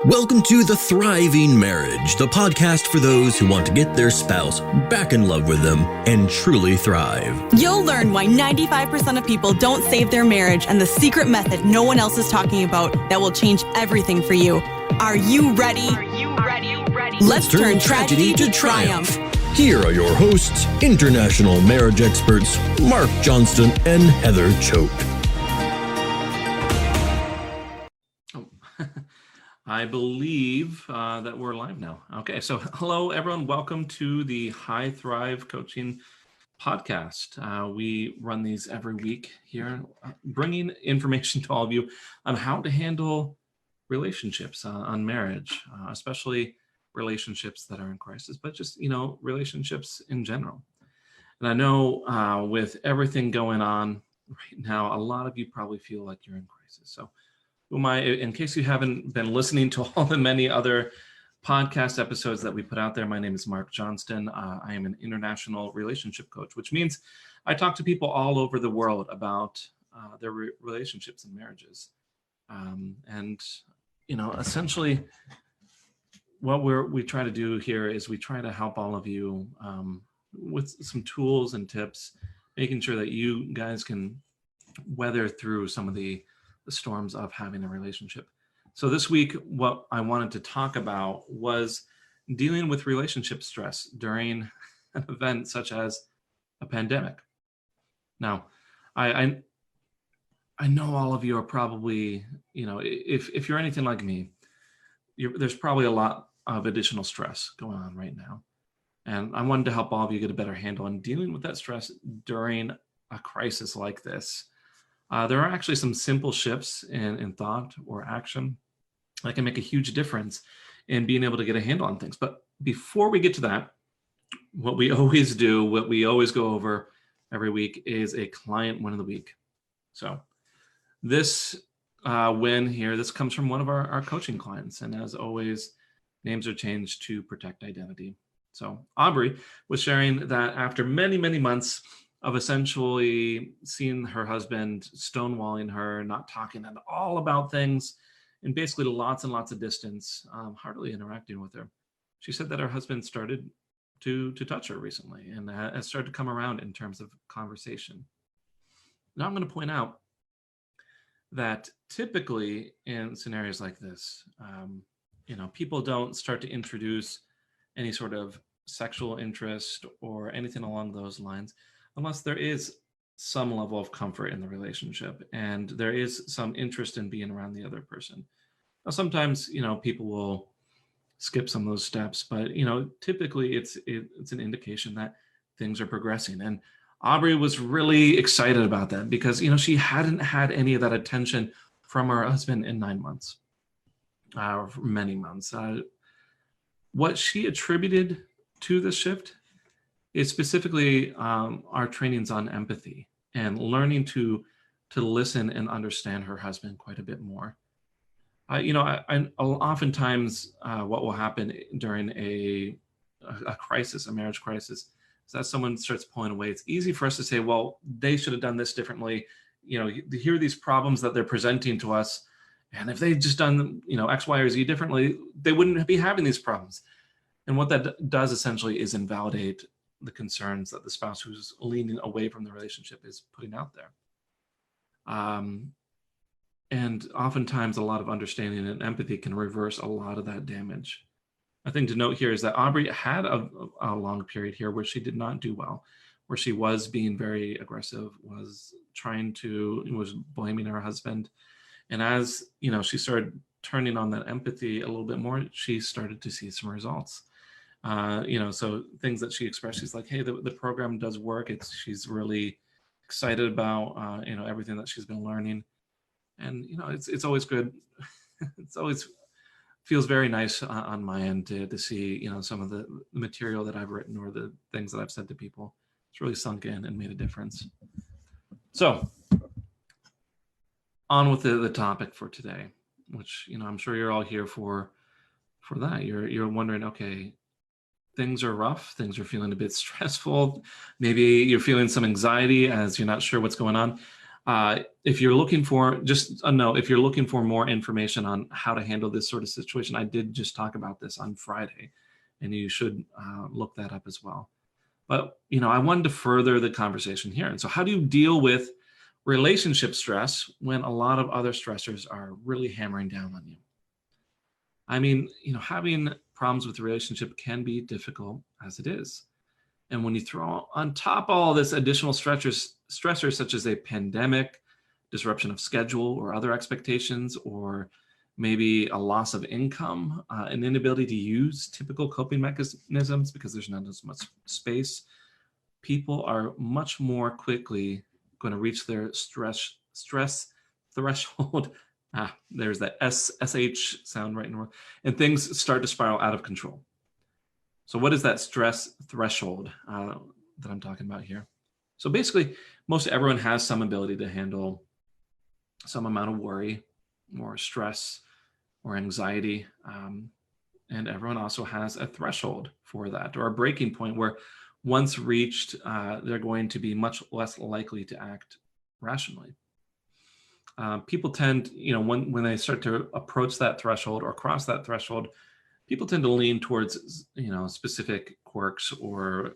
Welcome to The Thriving Marriage, the podcast for those who want to get their spouse back in love with them and truly thrive. You'll learn why 95% of people don't save their marriage and the secret method no one else is talking about that will change everything for you. Are you ready? Let's turn tragedy to triumph. Here are your hosts, international marriage experts, Mark Johnston and Heather Choate. I believe that we're live now. Okay, so hello everyone. Welcome to the High Thrive Coaching Podcast. We run these every week here, bringing information to all of you on how to handle relationships on marriage, especially relationships that are in crisis, but just, relationships in general. And I know with everything going on right now, a lot of you probably feel like you're in crisis. So in case you haven't been listening to all the many other podcast episodes that we put out there, my name is Mark Johnston. I am an international relationship coach, which means I talk to people all over the world about their relationships and marriages. Essentially what we try to do here is we try to help all of you with some tools and tips, making sure that you guys can weather through some of the storms of having a relationship. So this week, what I wanted to talk about was dealing with relationship stress during an event such as a pandemic. Now, I know all of you are probably, if you're anything like me, there's probably a lot of additional stress going on right now. And I wanted to help all of you get a better handle on dealing with that stress during a crisis like this. There are actually some simple shifts in thought or action that can make a huge difference in being able to get a handle on things. But before we get to that, what we always do, what we always go over every week is a client win of the week. So this win here, this comes from one of our coaching clients. And as always, names are changed to protect identity. So Aubrey was sharing that after many, many months of essentially seeing her husband stonewalling her, not talking at all about things, and basically lots and lots of distance, hardly interacting with her. She said that her husband started to touch her recently and has started to come around in terms of conversation. Now I'm going to point out that typically in scenarios like this, people don't start to introduce any sort of sexual interest or anything along those lines unless there is some level of comfort in the relationship and there is some interest in being around the other person. Now, sometimes, people will skip some of those steps, but, typically it's an indication that things are progressing. And Aubrey was really excited about that because, she hadn't had any of that attention from her husband in 9 months, or many months. What she attributed to this shift is specifically our trainings on empathy and learning to listen and understand her husband quite a bit more. Oftentimes what will happen during a crisis, a marriage crisis, is that someone starts pulling away. It's easy for us to say, well, they should have done this differently. Here are these problems that they're presenting to us. And if they'd just done, X, Y, or Z differently, they wouldn't be having these problems. And what that does essentially is invalidate the concerns that the spouse who's leaning away from the relationship is putting out there. And oftentimes a lot of understanding and empathy can reverse a lot of that damage. A thing to note here is that Aubrey had a long period here where she did not do well, where she was being very aggressive, was blaming her husband. And as, she started turning on that empathy a little bit more, she started to see some results. So things that she expressed, she's like, hey, the program does work. She's really excited about, everything that she's been learning. And, it's always good. It's always feels very nice on my end to see, some of the material that I've written or the things that I've said to people. It's really sunk in and made a difference. So on with the topic for today, which, I'm sure you're all here for that. You're wondering, okay, things are rough, things are feeling a bit stressful. Maybe you're feeling some anxiety as you're not sure what's going on. If you're looking for, just a note, if you're looking for more information on how to handle this sort of situation, I did just talk about this on Friday, and you should look that up as well. But, I wanted to further the conversation here. And so how do you deal with relationship stress when a lot of other stressors are really hammering down on you? I mean, having problems with the relationship can be difficult as it is. And when you throw on top all this additional stressors such as a pandemic, disruption of schedule or other expectations, or maybe a loss of income, an inability to use typical coping mechanisms because there's not as much space, people are much more quickly going to reach their stress threshold. There's that SH sound right in the word, and things start to spiral out of control. So what is that stress threshold that I'm talking about here? So basically, most everyone has some ability to handle some amount of worry or stress or anxiety. And everyone also has a threshold for that, or a breaking point where once reached, they're going to be much less likely to act rationally. People tend, when they start to approach that threshold or cross that threshold, people tend to lean towards, specific quirks or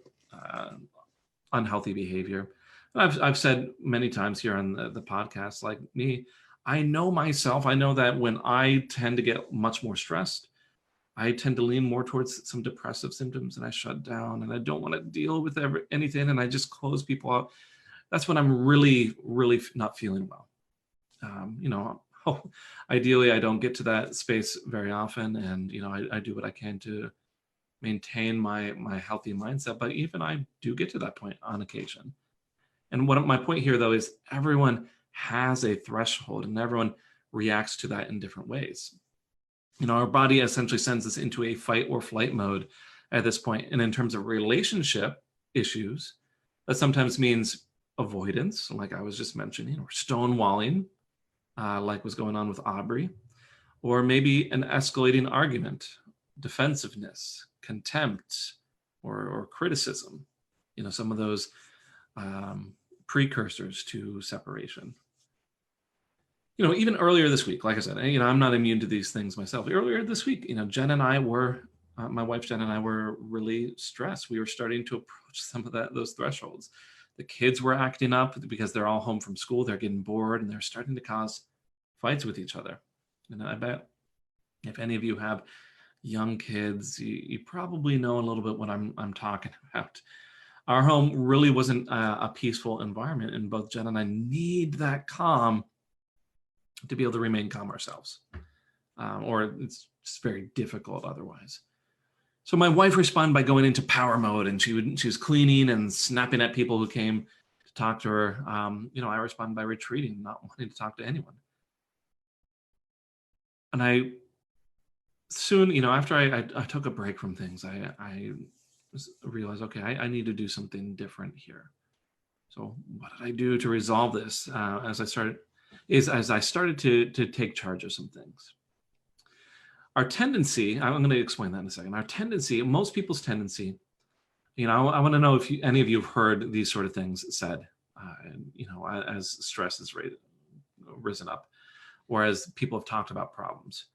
unhealthy behavior. And I've said many times here on the podcast, like me, I know myself. I know that when I tend to get much more stressed, I tend to lean more towards some depressive symptoms, and I shut down, and I don't want to deal with anything, and I just close people out. That's when I'm really, really not feeling well. Ideally, I don't get to that space very often, and I do what I can to maintain my healthy mindset. But even I do get to that point on occasion. And what my point here, though, is everyone has a threshold, and everyone reacts to that in different ways. Our body essentially sends us into a fight or flight mode at this point. And in terms of relationship issues, that sometimes means avoidance, like I was just mentioning, or stonewalling, like was going on with Aubrey, or maybe an escalating argument, defensiveness, contempt, or criticism, some of those precursors to separation. Even earlier this week, like I said, I'm not immune to these things myself. Earlier this week, Jen and I were, my wife Jen and I were really stressed. We were starting to approach some of those thresholds. The kids were acting up because they're all home from school. They're getting bored, and they're starting to cause fights with each other. And I bet if any of you have young kids, you probably know a little bit what I'm talking about. Our home really wasn't a peaceful environment, and both Jen and I need that calm to be able to remain calm ourselves, or it's just very difficult otherwise. So my wife responded by going into power mode, and she was cleaning and snapping at people who came to talk to her. I responded by retreating, not wanting to talk to anyone. And I soon, after I took a break from things, I realized, okay, I need to do something different here. So what did I do to resolve this? As I started to take charge of some things. Our tendency, I'm going to explain that in a second. Our tendency, most people's tendency, I want to know if any of you have heard these sort of things said, as stress has risen up, or as people have talked about problems.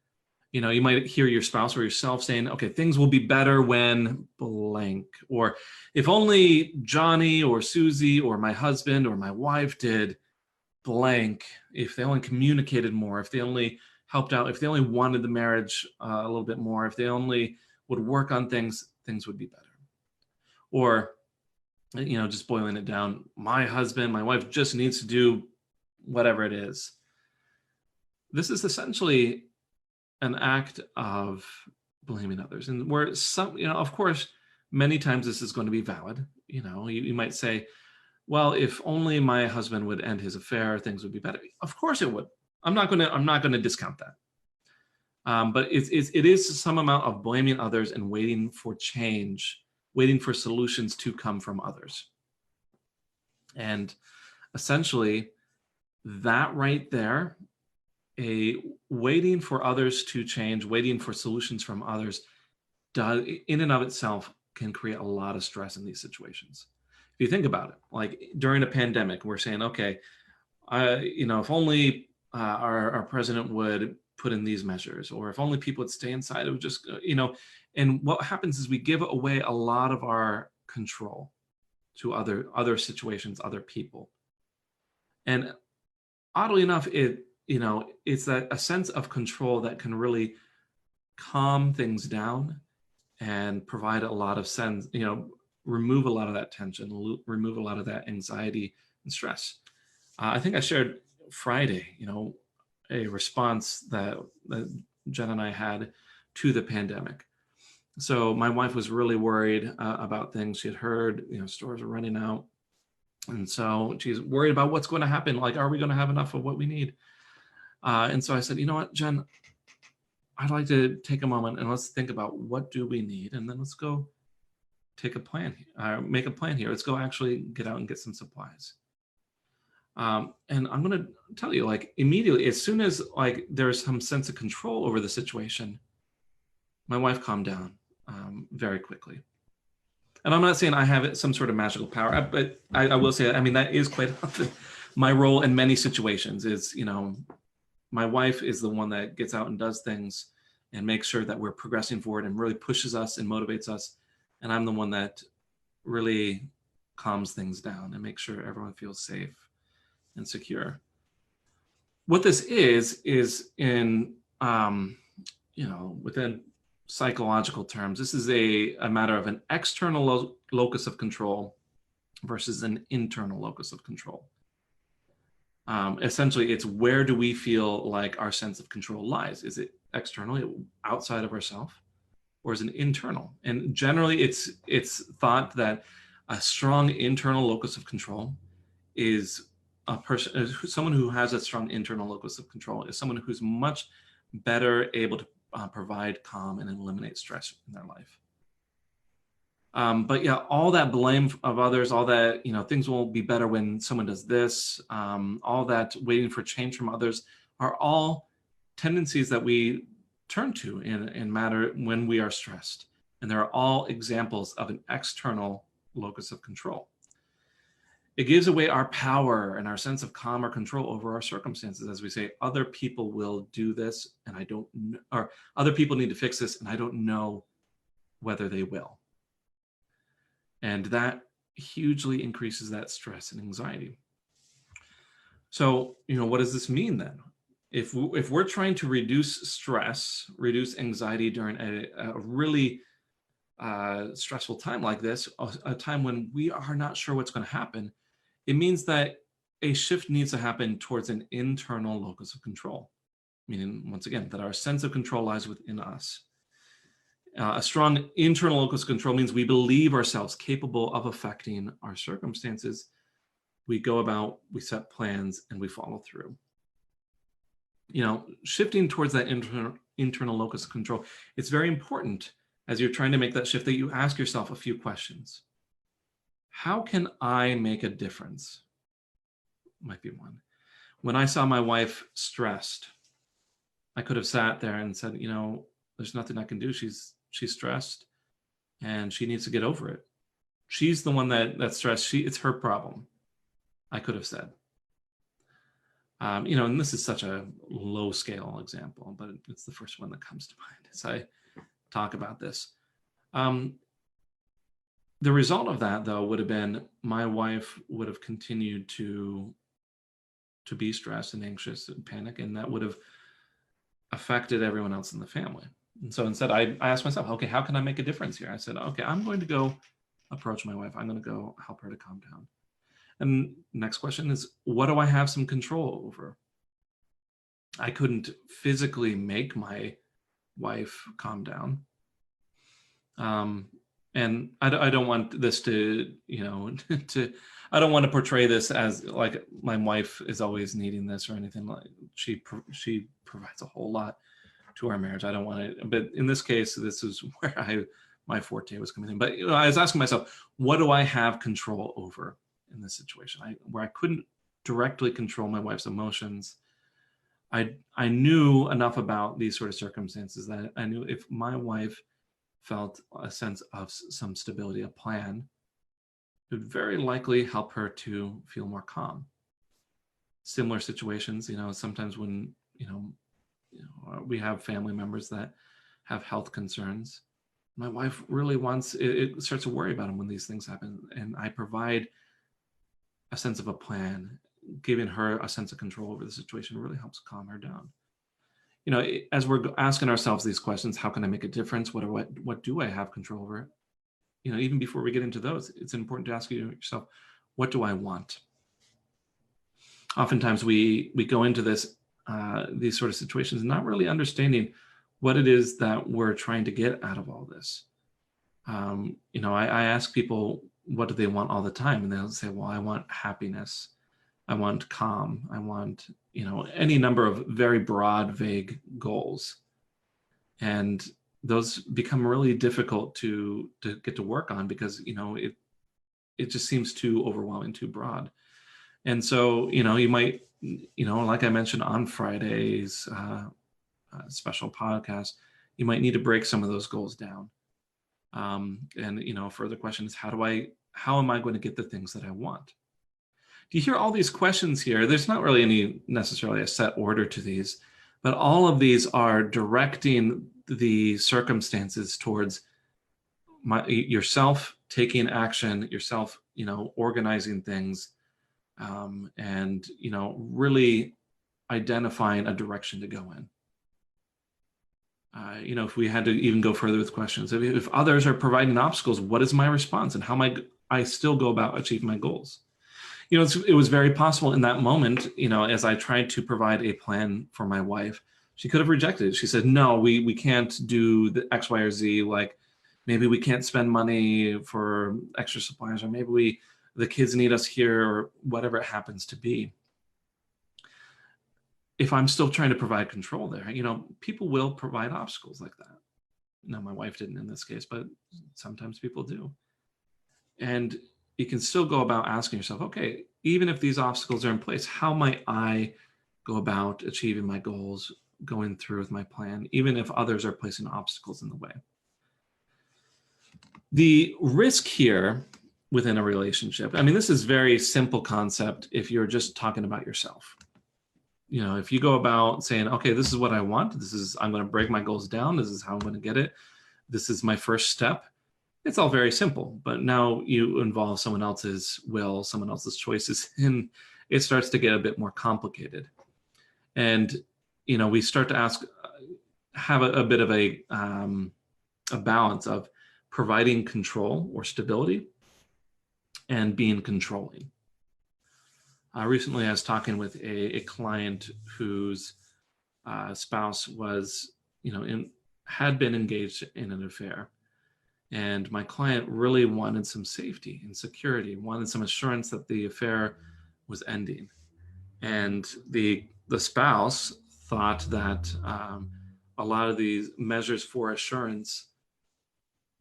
You might hear your spouse or yourself saying, okay, things will be better when blank, or if only Johnny or Susie or my husband or my wife did blank, if they only communicated more, if they only helped out, if they only wanted the marriage a little bit more, if they only would work on things would be better. Or, just boiling it down, my husband, my wife just needs to do whatever it is. This is essentially an act of blaming others. And where some, of course, many times this is going to be valid. You might say, well, if only my husband would end his affair, things would be better. Of course it would. I'm not going to discount that. But it is some amount of blaming others and waiting for change, waiting for solutions to come from others. And essentially, that right there, waiting for others to change, waiting for solutions from others, in and of itself can create a lot of stress in these situations. If you think about it, like during a pandemic, we're saying, okay, if only our president would put in these measures, or if only people would stay inside, it would just, and what happens is we give away a lot of our control to other situations, other people. And oddly enough, it's that a sense of control that can really calm things down and provide a lot of sense, remove a lot of that tension, remove a lot of that anxiety and stress. I think I shared Friday, a response that Jen and I had to the pandemic. So my wife was really worried about things. She had heard, stores are running out. And so she's worried about what's going to happen. Like, are we going to have enough of what we need? And so I said, you know what, Jen, I'd like to take a moment and let's think about what do we need, and then let's go take a plan, make a plan here. Let's go actually get out and get some supplies. And I'm going to tell you, like, immediately, as soon as like there's some sense of control over the situation, my wife calmed down very quickly. And I'm not saying I have some sort of magical power, but I will say, I mean, that is quite often my role in many situations is, my wife is the one that gets out and does things and makes sure that we're progressing forward and really pushes us and motivates us. And I'm the one that really calms things down and makes sure everyone feels safe and secure. What this is in, within psychological terms, this is a matter of an external locus of control versus an internal locus of control. Essentially, it's where do we feel like our sense of control lies? Is it externally, outside of ourselves, or is it internal? And generally, it's thought that a strong internal locus of control is a person, someone who has a strong internal locus of control is someone who's much better able to provide calm and eliminate stress in their life. But yeah, all that blame of others, all that, things will be better when someone does this, all that waiting for change from others are all tendencies that we turn to in matter when we are stressed. And they're all examples of an external locus of control. It gives away our power and our sense of calm or control over our circumstances. As we say, other people will do this and I don't know, or other people need to fix this and I don't know whether they will. And that hugely increases that stress and anxiety. So, what does this mean then? If we're trying to reduce stress, reduce anxiety during a really stressful time like this, a time when we are not sure what's going to happen, it means that a shift needs to happen towards an internal locus of control. Meaning, once again, that our sense of control lies within us. A strong internal locus of control means we believe ourselves capable of affecting our circumstances. We go about, we set plans, and we follow through. Shifting towards that internal locus of control, it's very important as you're trying to make that shift that you ask yourself a few questions. How can I make a difference? Might be one. When I saw my wife stressed, I could have sat there and said, there's nothing I can do. She's stressed and she needs to get over it. She's the one that's stressed. It's her problem, I could have said. And this is such a low scale example, but it's the first one that comes to mind as I talk about this. The result of that, though, would have been my wife would have continued to be stressed and anxious and panic, and that would have affected everyone else in the family. And so instead, I asked myself, okay, how can I make a difference here? I said, okay, I'm going to go approach my wife. I'm going to go help her to calm down. And next question is, what do I have some control over? I couldn't physically make my wife calm down. And I don't want this to, I don't want to portray this as like my wife is always needing this or anything. Like she provides a whole lot to our marriage. I don't want to, but in this case, this is where my forte was coming in. But I was asking myself, what do I have control over in this situation? Where I couldn't directly control my wife's emotions. I knew enough about these sort of circumstances that I knew if my wife felt a sense of some stability, a plan, it would very likely help her to feel more calm. similar situations. Sometimes when, we have family members that have health concerns, my wife really it starts to worry about them when these things happen. And I provide a sense of a plan, giving her a sense of control over the situation really helps calm her down. As we're asking ourselves these questions, how can I make a difference? What do I have control over? Even before we get into those, it's important to ask yourself, what do I want? Oftentimes we go into these sort of situations not really understanding what it is that we're trying to get out of all this. I ask people, what do they want all the time? And they'll say, well, I want happiness. I want calm. I want, any number of very broad, vague goals. And those become really difficult to get to work on because, it just seems too overwhelming, too broad. And so, you might, like I mentioned on Friday's special podcast, you might need to break some of those goals down. And, a further question is, how am I going to get the things that I want? Do you hear all these questions here? There's not really necessarily a set order to these, but all of these are directing the circumstances towards yourself taking action, yourself, organizing things, and, really identifying a direction to go in. If we had to even go further with questions, if others are providing obstacles, what is my response and how I still go about achieving my goals? It was very possible in that moment, as I tried to provide a plan for my wife, she could have rejected it. She said, no, we can't do the X, Y, or Z. Like maybe we can't spend money for extra supplies, or maybe the kids need us here, or whatever it happens to be. If I'm still trying to provide control there, people will provide obstacles like that. Now, my wife didn't in this case, but sometimes people do. And you can still go about asking yourself, okay, even if these obstacles are in place, how might I go about achieving my goals, going through with my plan, even if others are placing obstacles in the way? The risk here within a relationship, this is very simple concept if you're just talking about yourself. If you go about saying, okay, this is what I want, I'm going to break my goals down, this is how I'm going to get it, this is my first step, it's all very simple. But now you involve someone else's will, someone else's choices, and it starts to get a bit more complicated. And, we start to have a bit of a balance of providing control or stability and being controlling. Recently, I was talking with a client whose spouse was, had been engaged in an affair. And my client really wanted some safety and security, wanted some assurance that the affair was ending. And the spouse thought that a lot of these measures for assurance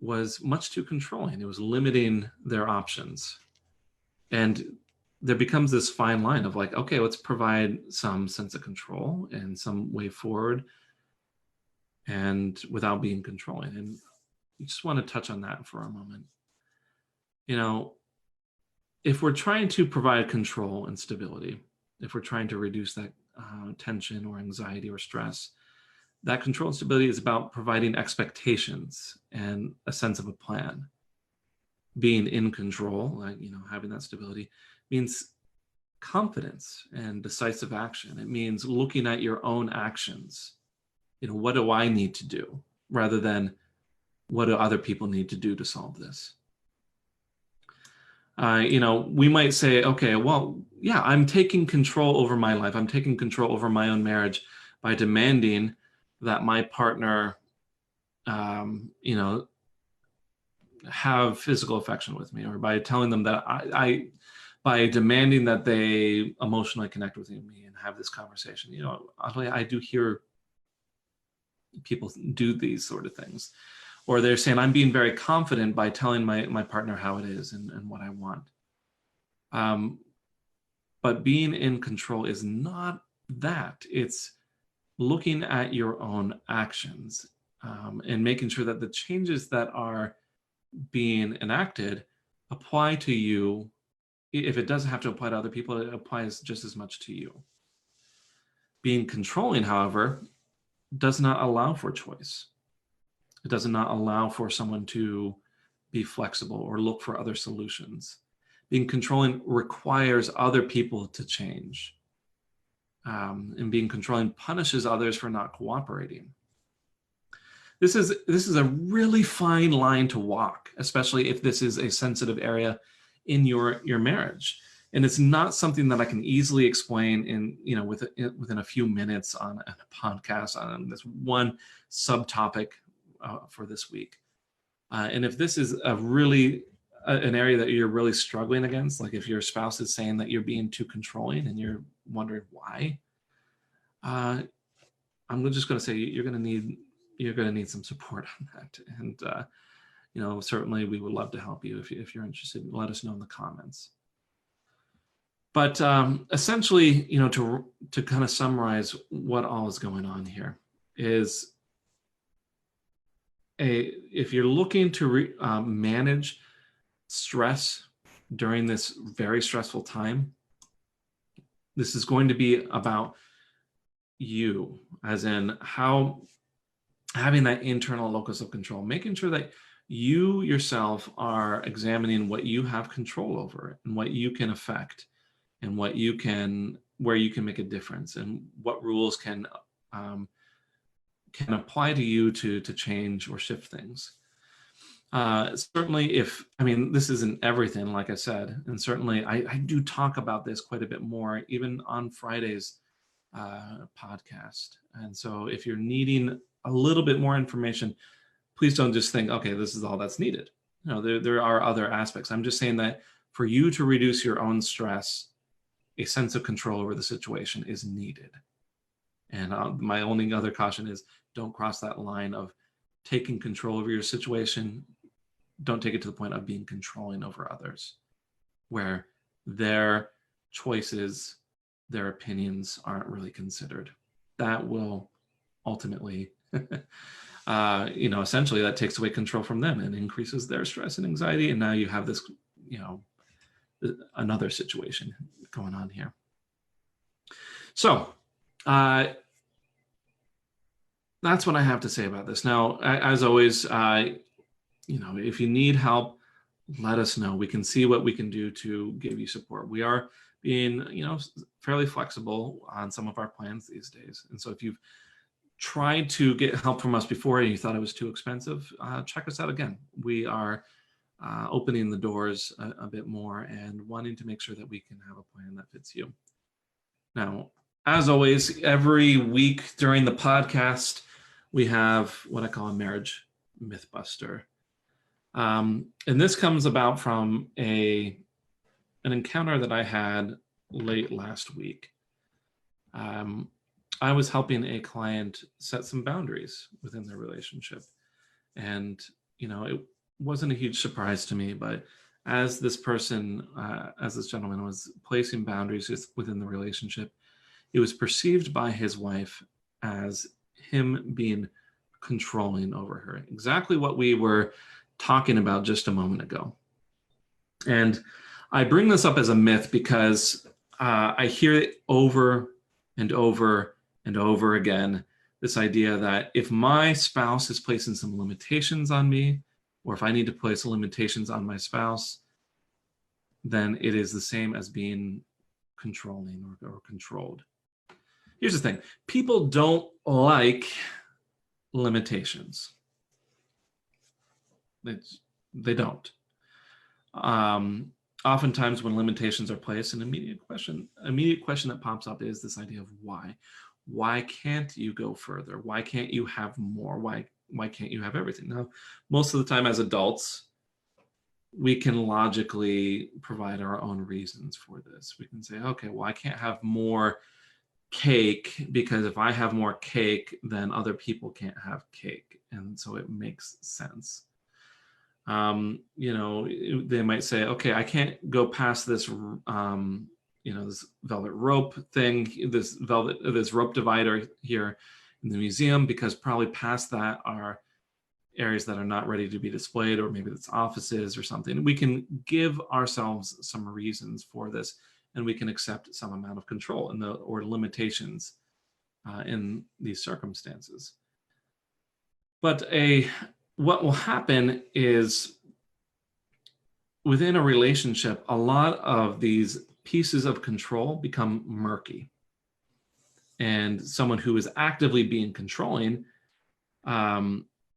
was much too controlling. It was limiting their options. And there becomes this fine line of like, okay, let's provide some sense of control and some way forward, and without being controlling. And I just want to touch on that for a moment. If we're trying to provide control and stability, if we're trying to reduce that tension or anxiety or stress, that control and stability is about providing expectations and a sense of a plan. Being in control, like, having that stability, means confidence and decisive action. It means looking at your own actions. What do I need to do, rather than what do other people need to do to solve this? We might say, okay, well, yeah, I'm taking control over my life. I'm taking control over my own marriage by demanding that my partner, have physical affection with me, or by telling them that by demanding that they emotionally connect with me and have this conversation. I do hear people do these sort of things. Or they're saying, I'm being very confident by telling my partner how it is and what I want. But being in control is not that. It's looking at your own actions and making sure that the changes that are being enacted apply to you if it doesn't have to apply to other people, it applies just as much to you. Being controlling, however, does not allow for choice. It does not allow for someone to be flexible or look for other solutions. Being controlling requires other people to change. And being controlling punishes others for not cooperating. This is a really fine line to walk, especially if this is a sensitive area in your marriage. And it's not something that I can easily explain within a few minutes on a podcast on this one subtopic for this week. And if this is an area that you're really struggling against, like if your spouse is saying that you're being too controlling and you're wondering why, I'm just going to say you're going to need some support on that. And certainly we would love to help you if you're interested. Let us know in the comments. But essentially, to kind of summarize what all is going on here is if you're looking to manage stress during this very stressful time, this is going to be about you, as in having that internal locus of control, making sure that you yourself are examining what you have control over and what you can affect and where you can make a difference and what rules can apply to you to change or shift things. Certainly this isn't everything, like I said, and certainly I do talk about this quite a bit more, even on Friday's podcast. And so if you're needing a little bit more information, please don't just think, okay, this is all that's needed. There are other aspects. I'm just saying that for you to reduce your own stress, a sense of control over the situation is needed. And my only other caution is don't cross that line of taking control over your situation. Don't take it to the point of being controlling over others, where their choices, their opinions aren't really considered. That will ultimately, essentially that takes away control from them and increases their stress and anxiety. And now you have this, another situation going on here. So that's what I have to say about this. Now, as always, if you need help, let us know. We can see what we can do to give you support. We are being, fairly flexible on some of our plans these days. And so if you've tried to get help from us before and you thought it was too expensive, check us out again. We are opening the doors a bit more and wanting to make sure that we can have a plan that fits you. Now, as always, every week during the podcast, we have what I call a marriage mythbuster. And this comes about from an encounter that I had late last week. I was helping a client set some boundaries within their relationship. And, it wasn't a huge surprise to me, but as this gentleman was placing boundaries within the relationship, it was perceived by his wife as him being controlling over her. Exactly what we were talking about just a moment ago. And I bring this up as a myth because I hear it over and over and over again, this idea that if my spouse is placing some limitations on me, or if I need to place limitations on my spouse, then it is the same as being controlling or controlled. Here's the thing. People don't like limitations. They don't. Oftentimes when limitations are placed, an immediate question that pops up is this idea of why. Why can't you go further? Why can't you have more? Why can't you have everything? Now, most of the time as adults, we can logically provide our own reasons for this. We can say, okay, well, I can't have more cake because if I have more cake, then other people can't have cake. And so it makes sense. They might say, okay, I can't go past this, this velvet rope thing, this rope divider here in the museum, because probably past that are areas that are not ready to be displayed, or maybe it's offices or something. We can give ourselves some reasons for this, and we can accept some amount of control or limitations in these circumstances. But what will happen is, within a relationship, a lot of these pieces of control become murky. And someone who is actively being controlling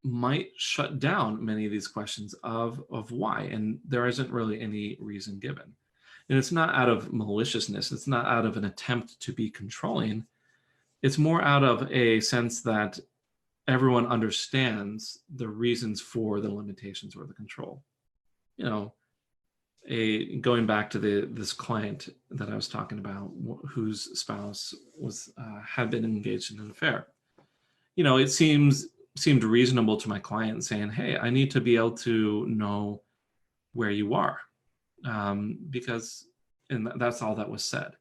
might shut down many of these questions of why, and there isn't really any reason given. And it's not out of maliciousness, it's not out of an attempt to be controlling, it's more out of a sense that everyone understands the reasons for the limitations or the control. You know, going back to this client that I was talking about, whose spouse had been engaged in an affair. You know, it seemed reasonable to my client saying, "Hey, I need to be able to know where you are," because, and that's all that was said.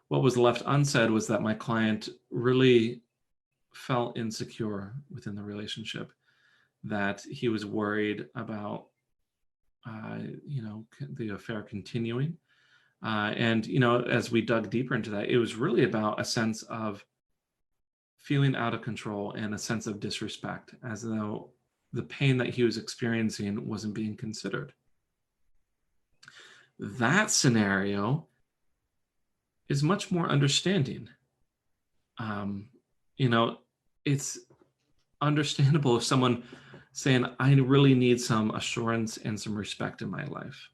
What was left unsaid was that my client really felt insecure within the relationship, that he was worried about the affair continuing. And, as we dug deeper into that, it was really about a sense of feeling out of control and a sense of disrespect, as though the pain that he was experiencing wasn't being considered. That scenario is much more understanding. It's understandable if someone saying, "I really need some assurance and some respect in my life."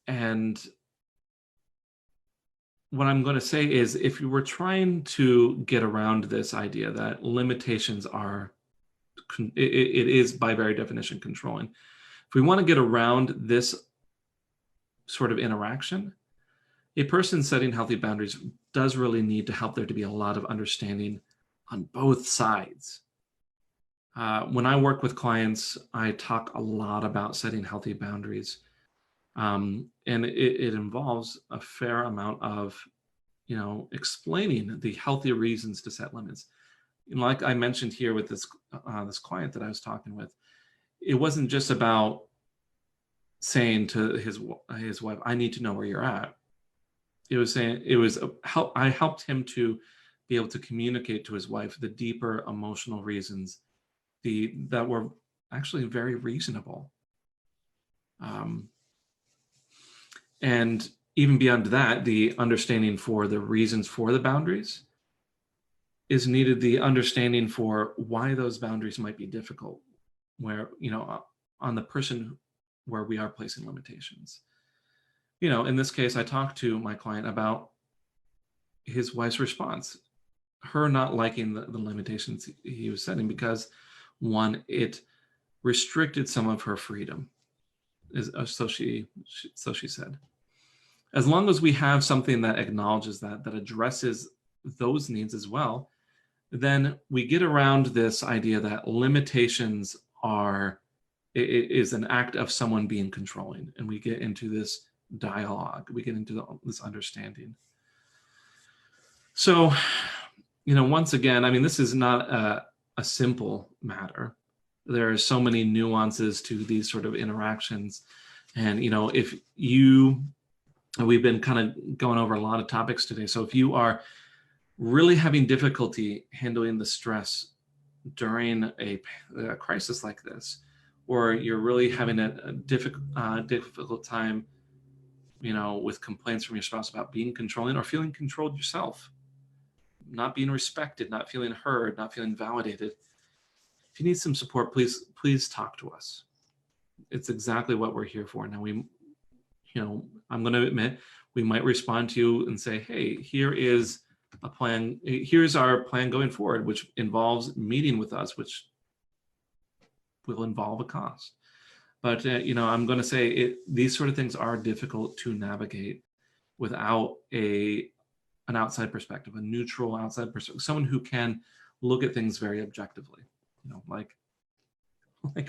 And what I'm going to say is, if you were trying to get around this idea that limitations are, it is by very definition controlling. If we want to get around this sort of interaction, a person setting healthy boundaries does really need to help there to be a lot of understanding on both sides. When I work with clients, I talk a lot about setting healthy boundaries. And it involves a fair amount of, explaining the healthy reasons to set limits. Like I mentioned here with this client that I was talking with, it wasn't just about saying to his wife, "I need to know where you're at." It was saying, I helped him to be able to communicate to his wife the deeper emotional reasons that were actually very reasonable. And even beyond that, the understanding for the reasons for the boundaries is needed. The understanding for why those boundaries might be difficult, where, on the person where we are placing limitations. In this case, I talked to my client about his wife's response, her not liking the limitations he was setting, because one, it restricted some of her freedom. So she said. As long as we have something that acknowledges that addresses those needs as well, then we get around this idea that limitations is an act of someone being controlling, and we get into this dialogue, we get into this understanding. So, once again, this is not a simple matter. There are so many nuances to these sort of interactions. And, we've been kind of going over a lot of topics today. So if you are really having difficulty handling the stress during a crisis like this, or you're really having a difficult time, with complaints from your spouse about being controlling or feeling controlled yourself, not being respected, not feeling heard, not feeling validated, if you need some support, please talk to us. It's exactly what we're here for. Now, I'm going to admit, we might respond to you and say, "Hey, here is a plan. Here's our plan going forward," which involves meeting with us, which will involve a cost. But, I'm going to say these sort of things are difficult to navigate without an outside perspective, a neutral outside perspective, someone who can look at things very objectively, like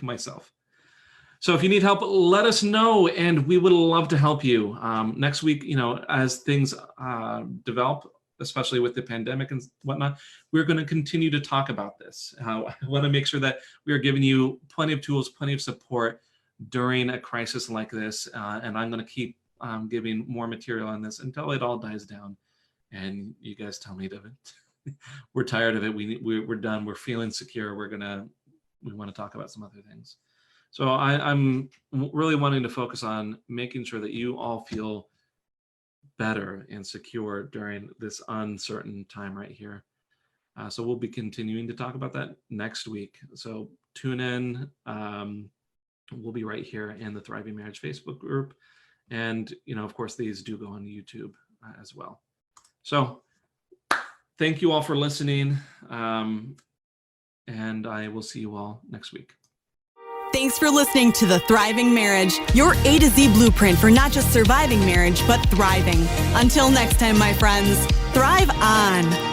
myself. So if you need help, let us know, and we would love to help you. Next week, as things develop, especially with the pandemic and whatnot, we're going to continue to talk about this. I want to make sure that we are giving you plenty of tools, plenty of support during a crisis like this. And I'm going to keep giving more material on this until it all dies down. And you guys tell me, David, we're tired of it. We're done. We're feeling secure. We want to talk about some other things. So I'm really wanting to focus on making sure that you all feel better and secure during this uncertain time right here. So we'll be continuing to talk about that next week. So tune in. We'll be right here in the Thriving Marriage Facebook group. And, of course, these do go on YouTube as well. So thank you all for listening. And I will see you all next week. Thanks for listening to The Thriving Marriage, your A to Z blueprint for not just surviving marriage, but thriving. Until next time, my friends, thrive on.